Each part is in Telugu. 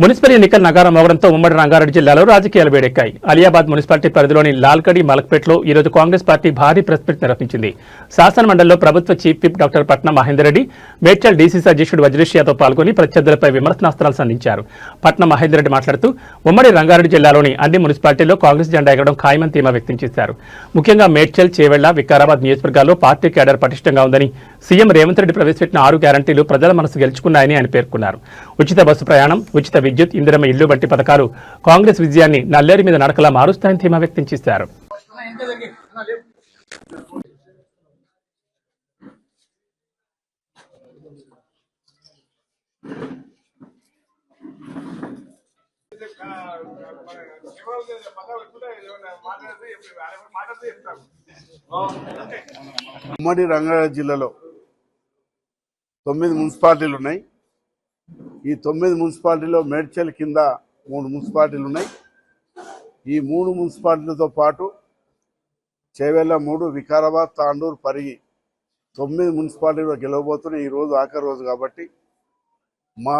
మున్సిపల్ ఎన్నికల నగారం మోగడంతో ఉమ్మడి రంగారెడ్డి జిల్లాలో రాజకీయాలు వేడెక్కాయి. అలియాబాద్ మున్సిపాలిటీ పరిధిలోని లాల్కడి మలక్పేటలో ఈరోజు కాంగ్రెస్ పార్టీ భారీ ప్రెస్ మీట్ నిర్వహించింది. శాసన మండలిలో ప్రభుత్వ చీఫ్ విప్ డాక్టర్ పట్నం మహేందర్ రెడ్డి, మేడ్చల్ డీసీసీ అధ్యక్షుడు వజ్రేష్ యాదవ్ పాల్గొని ప్రత్యర్థులపై విమర్శనాస్త్రాలు సంధించారు. పట్నం మహేందర్ రెడ్డి మాట్లాడుతూ ఉమ్మడి రంగారెడ్డి జిల్లాలోని అన్ని మున్సిపాలిటీల్లో కాంగ్రెస్ జెండా ఎగరడం ఖాయమని ధీమా వ్యక్తం చేశారు. ముఖ్యంగా మేడ్చల్, చేవెళ్ల, వికారాబాద్ నియోజకవర్గాల్లో పార్టీ కేడర్ పటిష్టంగా ఉందని, సీఎం రేవంత్ రెడ్డి ప్రవేశపెట్టిన 6 గ్యారంటీలు ప్రజల మనసు గెలుచుకున్నాయని ఆయన పేర్కొన్నారు. ఉచిత బస్సు ప్రయాణం, ఉచిత విద్యుత్, ఇందిరమ్మ ఇల్లు వంటి పథకాలు కాంగ్రెస్ విజయాన్ని నల్లేరు మీద నడకలా మారుస్తాయని ధీమా వ్యక్తం చేశారు. ఉమ్మడి రంగారెడ్డి జిల్లాలో 9 మున్సిపాలిటీలు ఉన్నాయి. ఈ 9 మున్సిపాలిటీలో మేడ్చల్ కింద 3 మున్సిపాలిటీలు ఉన్నాయి. ఈ 3 మున్సిపాలిటీలతో పాటు చేవెళ్ళ 3, వికారాబాద్, తాండూరు, పరిగి 9 మున్సిపాలిటీలు గెలవబోతున్నాయి. ఈ రోజు ఆఖరి రోజు కాబట్టి మా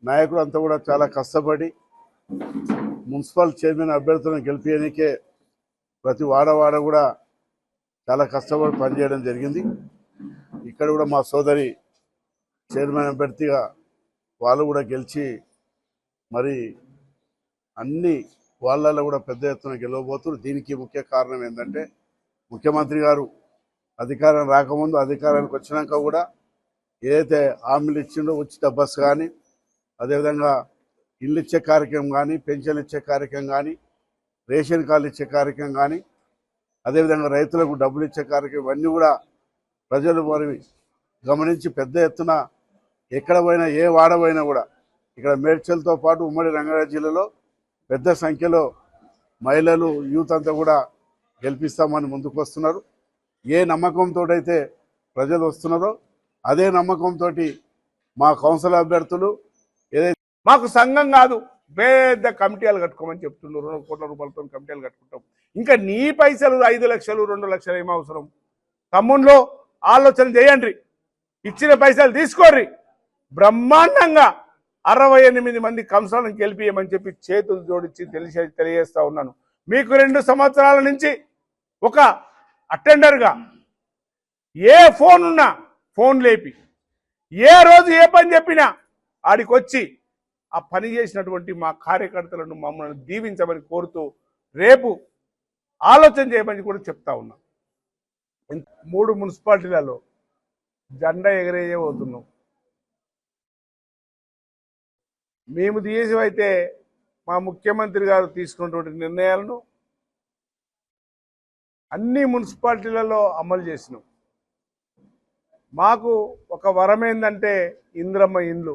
నాయకులు అంతా కూడా చాలా కష్టపడి మున్సిపల్ చైర్మన్ అభ్యర్థులను గెలిపించడానికే ప్రతి వాడవాడ కూడా చాలా కష్టపడి పనిచేయడం జరిగింది. ఇక్కడ కూడా మా సోదరి చైర్మన్ అభ్యర్థిగా వాళ్ళు కూడా గెలిచి మరి అన్ని వాళ్ళల్లో కూడా పెద్ద ఎత్తున గెలవబోతున్నారు. దీనికి ముఖ్య కారణం ఏంటంటే ముఖ్యమంత్రి గారు అధికారం రాకముందు అధికారానికి వచ్చినాక కూడా ఏదైతే హామీలు ఇచ్చిండో ఉచిత బస్సు కానీ, అదేవిధంగా ఇల్లు ఇచ్చే కార్యక్రమం కానీ, పెన్షన్ ఇచ్చే కార్యక్రమం కానీ, రేషన్ కార్డు ఇచ్చే కార్యక్రమం కానీ, అదేవిధంగా రైతులకు డబ్బులు ఇచ్చే కార్యక్రమం అన్నీ కూడా ప్రజలు మరి గమనించి పెద్ద ఎత్తున ఎక్కడ పోయినా ఏ వాడపోయినా కూడా ఇక్కడ మేడ్చల్తో పాటు ఉమ్మడి రంగారెడ్డి జిల్లాలో పెద్ద సంఖ్యలో మహిళలు, యూత్ అంతా కూడా గెలిపిస్తామని ముందుకు వస్తున్నారు. ఏ నమ్మకంతో అయితే ప్రజలు వస్తున్నారో అదే నమ్మకంతో మా కౌన్సిల్ అభ్యర్థులు ఏదైతే మాకు సంఘం కాదు, పెద్ద కమిటీలు కట్టుకోమని చెప్తున్నారు. 2 కోట్ల రూపాయలతో కమిటీలు కట్టుకుంటాం. ఇంకా నీ పైసలు 5 లక్షలు 2 లక్షలు ఏం అవసరం? తమ్ముళ్ళు ఆలోచన చేయండి, ఇచ్చిన పైసలు తీసుకోర్రి. బ్రహ్మాండంగా 68 మంది కౌన్సిలర్లను గెలిపియమని చెప్పి చేతులు జోడించి తెలియజేస్తా ఉన్నాను. మీకు 2 సంవత్సరాల నుంచి ఒక అటెండర్గా ఏ ఫోన్ ఉన్నా ఫోన్ లేపి ఏ రోజు ఏ పని చెప్పినా ఆడికొచ్చి ఆ పని చేసినటువంటి మా కార్యకర్తలను మమ్మల్ని దీవించమని కోరుతూ రేపు ఆలోచన చేయమని కూడా చెప్తా ఉన్నా. 3 మున్సిపాలిటీలలో జెండా ఎగరేయబోతున్నాం. మేము తీసివైతే మా ముఖ్యమంత్రి గారు తీసుకున్నటువంటి నిర్ణయాలను అన్ని మున్సిపాలిటీలలో అమలు చేసినాం. మాకు ఒక వరం ఏంటంటే ఇందిరమ్మ ఇండ్లు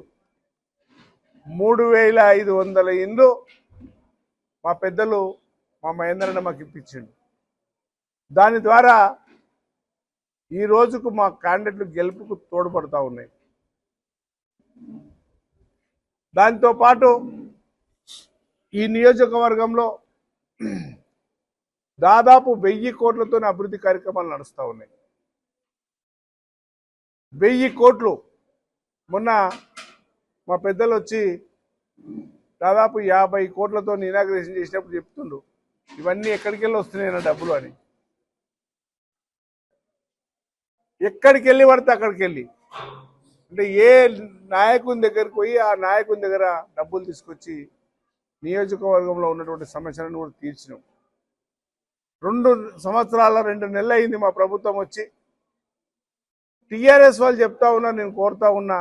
3500 ఇండ్లు మా పెద్దలు మా మహేందరన్న మాకు ఇప్పించిండు. దాని ద్వారా ఈ రోజుకు మా క్యాండిడేట్లు గెలుపుకు తోడ్పడుతూ ఉన్నాయి. దాంతోపాటు ఈ నియోజకవర్గంలో దాదాపు 1000 కోట్లతో అభివృద్ధి కార్యక్రమాలు నడుస్తూ ఉన్నాయి. 1000 కోట్లు మొన్న మా పెద్దలు వచ్చి దాదాపు 50 కోట్లతో ఇనాగ్రేషన్ చేసినప్పుడు చెప్తుండ్రు, ఇవన్నీ ఎక్కడికి వెళ్ళి వస్తున్నాయి డబ్బులు అని. ఎక్కడికి వెళ్ళి పడితే అక్కడికి వెళ్ళి అంటే ఏ నాయకుని దగ్గరికి పోయి ఆ నాయకుని దగ్గర డబ్బులు తీసుకొచ్చి నియోజకవర్గంలో ఉన్నటువంటి సమస్యలను కూడా తీర్చినాం. 2 సంవత్సరాల 2 నెలలు అయింది మా ప్రభుత్వం వచ్చి. టీఆర్ఎస్ వాళ్ళు చెప్తా ఉన్నా, నేను కోరుతా ఉన్నా,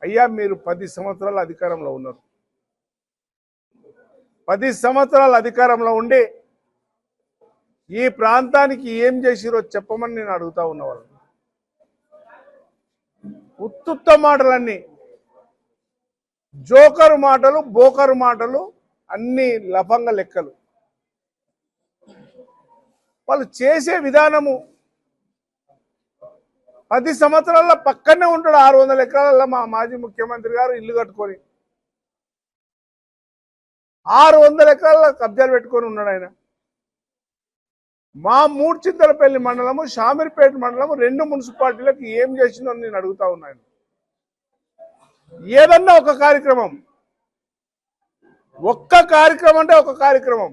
అయ్యా మీరు 10 సంవత్సరాల అధికారంలో ఉన్నారు. 10 సంవత్సరాల అధికారంలో ఉండి ఈ ప్రాంతానికి ఏం చేసిరో చెప్పమని నేను అడుగుతా ఉన్నా. వాళ్ళు ఉత్తుత్త మాటలన్నీ, జోకరు మాటలు, బోకరు మాటలు, అన్ని లఫంగ లెక్కలు. వాళ్ళు చేసే విధానము 10 సంవత్సరాల పక్కనే ఉంటాడు. 600 ఎకరాలలో మా మాజీ ముఖ్యమంత్రి గారు ఇల్లు కట్టుకొని 600 ఎకరాల కబ్జాలు పెట్టుకొని ఉన్నాడు ఆయన. మా మూడ్చింతలపల్లి మండలము, షామీర్పేట మండలము 2 మున్సిపాలిటీలకు ఏం చేసిందో నేను అడుగుతా ఉన్నాను. ఏదన్నా ఒక కార్యక్రమం ఒక్క కార్యక్రమం అంటే ఒక కార్యక్రమం.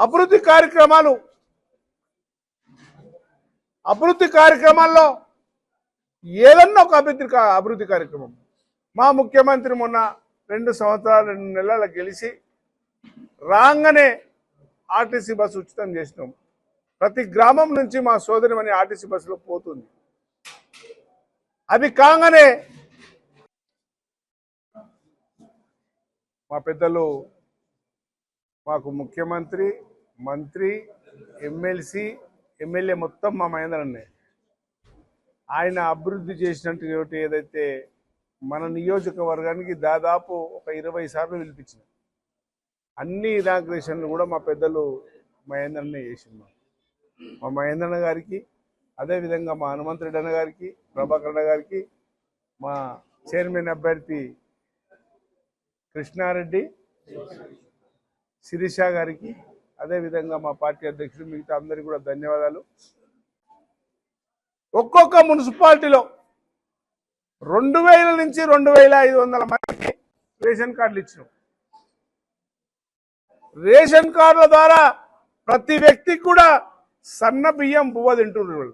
అభివృద్ధి కార్యక్రమాల్లో ఏదన్నా ఒక అభివృద్ధి కార్యక్రమం. మా ముఖ్యమంత్రి మొన్న 2 సంవత్సరాలు 2 నెలల గెలిచి రాగానే ఆర్టీసీ బస్సు ఉచితం చేసినాం. ప్రతి గ్రామం నుంచి మా సోదరిమణి ఆర్టీసీ బస్సులో పోతుంది. అది కాగానే మా పెద్దలు, మాకు ముఖ్యమంత్రి, మంత్రి, ఎమ్మెల్సీ, ఎమ్మెల్యే మొత్తం మా మహేందరన్నే. ఆయన అభివృద్ధి చేసినట్టు ఏదైతే మన నియోజకవర్గానికి దాదాపు ఒక 20 సార్లు పిలిపించిన అన్ని ఇనాగ్రేషన్లు కూడా మా పెద్దలు మహేందరన్నే చేసింది. మా మహేంద్రన్న గారికి, అదేవిధంగా మా హనుమంతరెడ్డి అన్న గారికి, ప్రభాకర్ అన్న గారికి, మా చైర్మన్ అభ్యర్థి కృష్ణారెడ్డి, శిరీష గారికి, అదేవిధంగా మా పార్టీ అధ్యక్షుడు, మిగతా అందరికీ కూడా ధన్యవాదాలు. ఒక్కొక్క మున్సిపాలిటీలో 2000 నుంచి 2500 మందికి రేషన్ కార్డులు ఇచ్చినాం. రేషన్ కార్డుల ద్వారా ప్రతి వ్యక్తికి కూడా సన్న బియ్యం బువ్వ తింటున్నారు.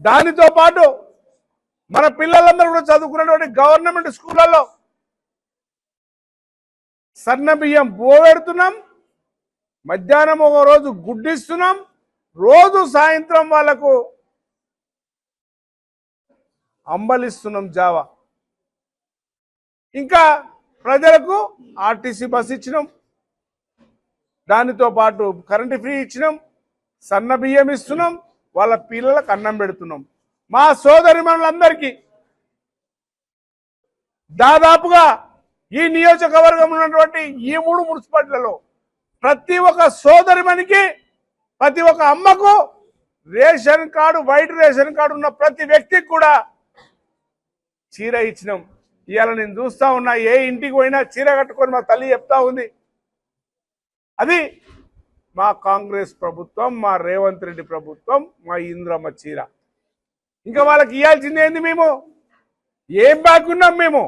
దానితో పాటు మన పిల్లలందరూ కూడా చదువుకున్నటువంటి గవర్నమెంట్ స్కూళ్ళల్లో సన్న బియ్యం బువ్వ పెడుతున్నాం. మధ్యాహ్నం ఒక రోజు గుడ్డిస్తున్నాం. రోజు సాయంత్రం వాళ్లకు అంబలిస్తున్నాం జావా. ఇంకా ప్రజలకు ఆర్టీసీ బస్ ఇచ్చినాం. దానితో పాటు కరెంటు ఫ్రీ ఇచ్చినాం. సన్న బియ్యం ఇస్తున్నాం. వాళ్ళ పిల్లలకు అన్నం పెడుతున్నాం. మా సోదరిమణులందరికీ దాదాపుగా ఈ నియోజకవర్గంలో ఉన్నటువంటి ఈ 3 మున్సిపాలిటీలలో ప్రతి ఒక్క సోదరిమణికి, ప్రతి ఒక్క అమ్మకు ration card, white ration card ఉన్న ప్రతి వ్యక్తికి కూడా చీర ఇచ్చినాం. ఇవాళ నేను చూస్తా ఉన్నా, ఏ ఇంటికి పోయినా చీర కట్టుకొని మా తల్లి చెప్తా ఉంది. అది మా కాంగ్రెస్ ప్రభుత్వం, మా రేవంత్ రెడ్డి ప్రభుత్వం, మా ఇంద్రమ్మ చీర. ఇంకా వాళ్ళకి ఇవ్వాల్సింది ఏంది? మేము ఏం బాగున్నాం? మేము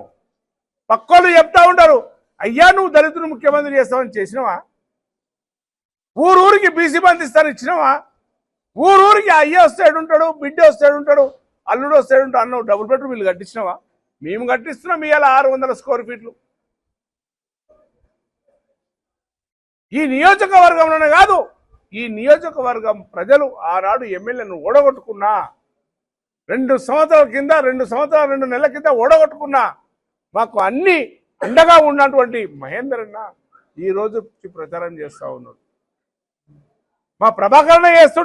పక్కోళ్ళు చెప్తా ఉంటారు, అయ్యా నువ్వు దళితులు ముఖ్యమంత్రి చేస్తావని చేసినావా? ఊరూరికి బీసీ బంధు ఇస్తాను ఇచ్చినావా? ఊరూరికి అయ్య వస్తాడు ఉంటాడు, బిడ్డ వస్తాడు ఉంటాడు, అల్లుడు వస్తాడు ఉంటాడు, అన్నావు. డబుల్ బెడ్రూమ్ ఇల్లు కట్టించినావా? మేము కట్టిస్తున్నాం ఇవాళ 600 స్క్వేర్ ఫీట్లు. ఈ నియోజకవర్గంలోనే కాదు, ఈ నియోజకవర్గం ప్రజలు ఆనాడు ఎమ్మెల్యేను ఓడగొట్టుకున్నా, 2 సంవత్సరాల కింద, 2 సంవత్సరాల 2 నెలల కింద ఓడగొట్టుకున్నా, మాకు అన్ని అండగా ఉన్నటువంటి మహేందరన్న ఈ రోజు ప్రచారం చేస్తా ఉన్నాడు. మా ప్రభాకరణ చేస్తుండే